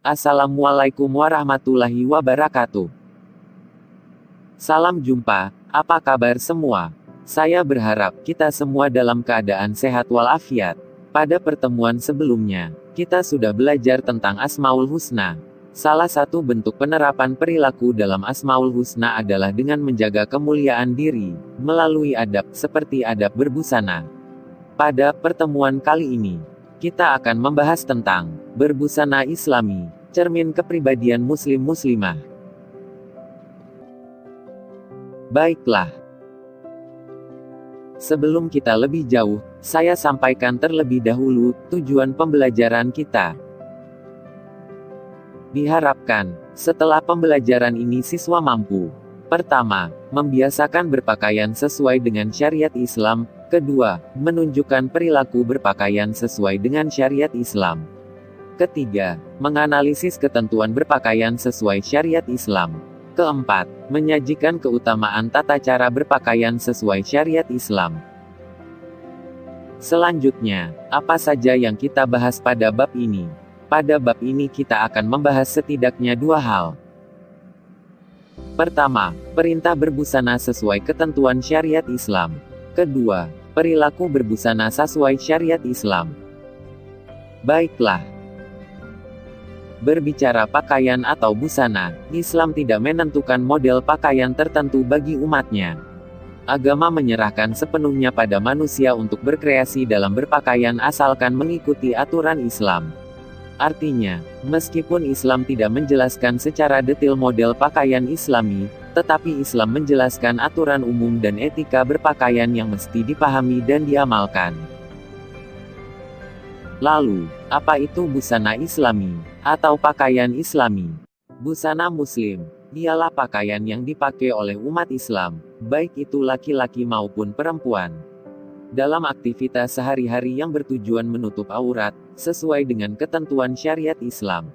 Assalamualaikum warahmatullahi wabarakatuh. Salam jumpa, apa kabar semua? Saya berharap kita semua dalam keadaan sehat walafiat. Pada pertemuan sebelumnya, kita sudah belajar tentang Asmaul Husna. Salah satu bentuk penerapan perilaku dalam Asmaul Husna adalah dengan menjaga kemuliaan diri, melalui adab seperti adab berbusana. Pada pertemuan kali ini, kita akan membahas tentang berbusana Islami, cermin kepribadian Muslim-Muslimah. Baiklah. Sebelum kita lebih jauh, saya sampaikan terlebih dahulu tujuan pembelajaran kita. Diharapkan, setelah pembelajaran ini siswa mampu: pertama, membiasakan berpakaian sesuai dengan syariat Islam; kedua, menunjukkan perilaku berpakaian sesuai dengan syariat Islam; ketiga, menganalisis ketentuan berpakaian sesuai syariat Islam; keempat, menyajikan keutamaan tata cara berpakaian sesuai syariat Islam. Selanjutnya, apa saja yang kita bahas pada bab ini? Pada bab ini kita akan membahas setidaknya dua hal. Pertama, perintah berbusana sesuai ketentuan syariat Islam. Kedua, perilaku berbusana sesuai syariat Islam. Baiklah. Berbicara pakaian atau busana, Islam tidak menentukan model pakaian tertentu bagi umatnya. Agama menyerahkan sepenuhnya pada manusia untuk berkreasi dalam berpakaian asalkan mengikuti aturan Islam. Artinya, meskipun Islam tidak menjelaskan secara detail model pakaian Islami, tetapi Islam menjelaskan aturan umum dan etika berpakaian yang mesti dipahami dan diamalkan. Lalu, apa itu busana Islami, atau pakaian Islami? Busana Muslim ialah pakaian yang dipakai oleh umat Islam, baik itu laki-laki maupun perempuan, dalam aktivitas sehari-hari yang bertujuan menutup aurat, sesuai dengan ketentuan syariat Islam.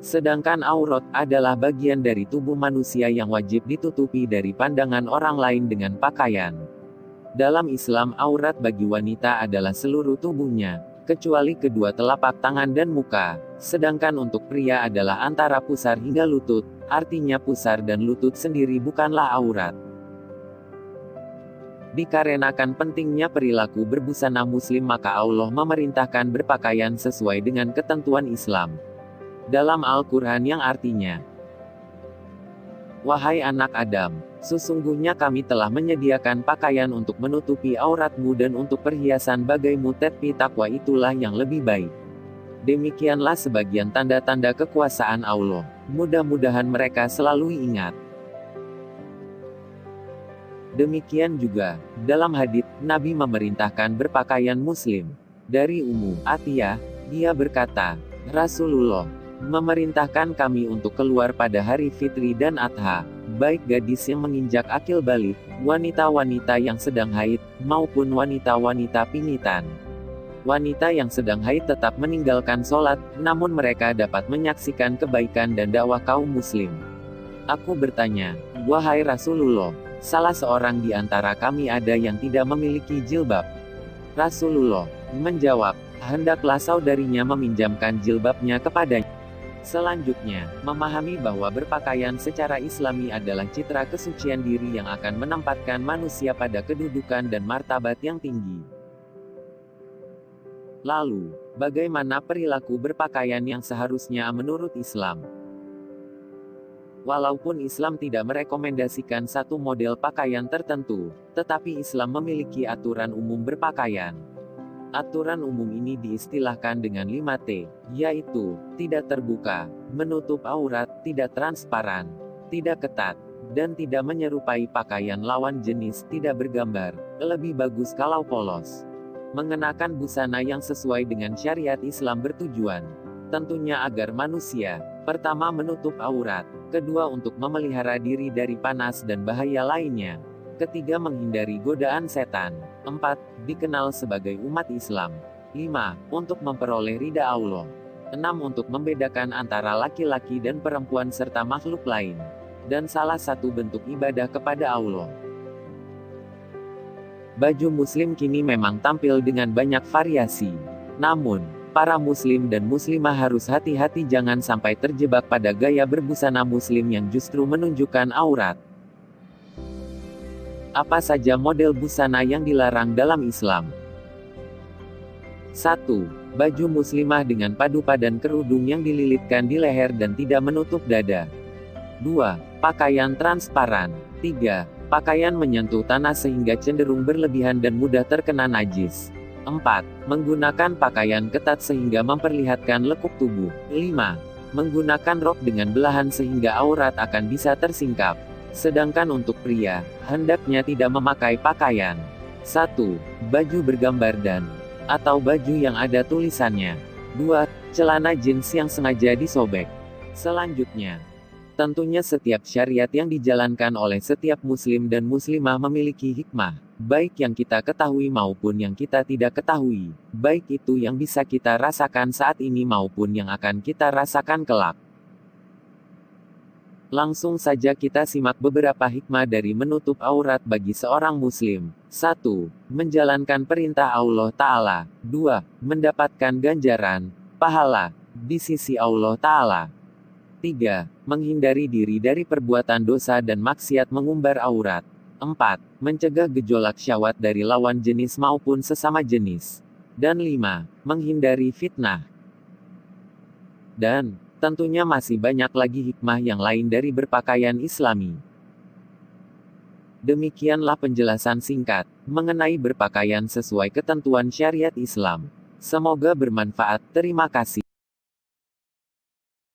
Sedangkan aurat adalah bagian dari tubuh manusia yang wajib ditutupi dari pandangan orang lain dengan pakaian. Dalam Islam, aurat bagi wanita adalah seluruh tubuhnya, kecuali kedua telapak tangan dan muka, sedangkan untuk pria adalah antara pusar hingga lutut, artinya pusar dan lutut sendiri bukanlah aurat. Dikarenakan pentingnya perilaku berbusana Muslim, maka Allah memerintahkan berpakaian sesuai dengan ketentuan Islam. Dalam Al-Quran yang artinya, "Wahai anak Adam, sesungguhnya kami telah menyediakan pakaian untuk menutupi auratmu dan untuk perhiasan bagaimu, tapi takwa itulah yang lebih baik." Demikianlah sebagian tanda-tanda kekuasaan Allah. Mudah-mudahan mereka selalu ingat. Demikian juga, dalam hadits, Nabi memerintahkan berpakaian Muslim. Dari Ummu Atiyah, dia berkata, "Rasulullah memerintahkan kami untuk keluar pada hari Fitri dan Adha, baik gadis yang menginjak akil balik, wanita-wanita yang sedang haid, maupun wanita-wanita pinitan. Wanita yang sedang haid tetap meninggalkan sholat, namun mereka dapat menyaksikan kebaikan dan dakwah kaum muslim." Aku bertanya, "Wahai Rasulullah, salah seorang di antara kami ada yang tidak memiliki jilbab?" Rasulullah menjawab, "Hendaklah saudarinya meminjamkan jilbabnya kepadanya." Selanjutnya, memahami bahwa berpakaian secara Islami adalah citra kesucian diri yang akan menempatkan manusia pada kedudukan dan martabat yang tinggi. Lalu, bagaimana perilaku berpakaian yang seharusnya menurut Islam? Walaupun Islam tidak merekomendasikan satu model pakaian tertentu, tetapi Islam memiliki aturan umum berpakaian. Aturan umum ini diistilahkan dengan 5T, yaitu, tidak terbuka, menutup aurat, tidak transparan, tidak ketat, dan tidak menyerupai pakaian lawan jenis, tidak bergambar, lebih bagus kalau polos. Mengenakan busana yang sesuai dengan syariat Islam bertujuan, tentunya agar manusia, pertama menutup aurat, kedua untuk memelihara diri dari panas dan bahaya lainnya, ketiga menghindari godaan setan, 4, dikenal sebagai umat Islam. 5. Untuk memperoleh ridha Allah. 6. Untuk membedakan antara laki-laki dan perempuan serta makhluk lain. Dan salah satu bentuk ibadah kepada Allah. Baju muslim kini memang tampil dengan banyak variasi. Namun, para muslim dan muslimah harus hati-hati jangan sampai terjebak pada gaya berbusana muslim yang justru menunjukkan aurat. Apa saja model busana yang dilarang dalam Islam? 1. Baju muslimah dengan padu padan kerudung yang dililitkan di leher dan tidak menutup dada. 2. Pakaian transparan. 3. Pakaian menyentuh tanah sehingga cenderung berlebihan dan mudah terkena najis. 4. Menggunakan pakaian ketat sehingga memperlihatkan lekuk tubuh. 5. Menggunakan rok dengan belahan sehingga aurat akan bisa tersingkap. Sedangkan untuk pria, hendaknya tidak memakai pakaian. 1. Baju bergambar dan atau baju yang ada tulisannya. 2. Celana jeans yang sengaja disobek. Selanjutnya, tentunya setiap syariat yang dijalankan oleh setiap muslim dan muslimah memiliki hikmah, baik yang kita ketahui maupun yang kita tidak ketahui, baik itu yang bisa kita rasakan saat ini maupun yang akan kita rasakan kelak. Langsung saja kita simak beberapa hikmah dari menutup aurat bagi seorang muslim. 1. Menjalankan perintah Allah Ta'ala. 2. Mendapatkan ganjaran, pahala, di sisi Allah Ta'ala. 3. Menghindari diri dari perbuatan dosa dan maksiat mengumbar aurat. 4. Mencegah gejolak syahwat dari lawan jenis maupun sesama jenis. Dan 5. Menghindari fitnah. Dan tentunya masih banyak lagi hikmah yang lain dari berpakaian Islami. Demikianlah penjelasan singkat mengenai berpakaian sesuai ketentuan syariat Islam. Semoga bermanfaat. Terima kasih.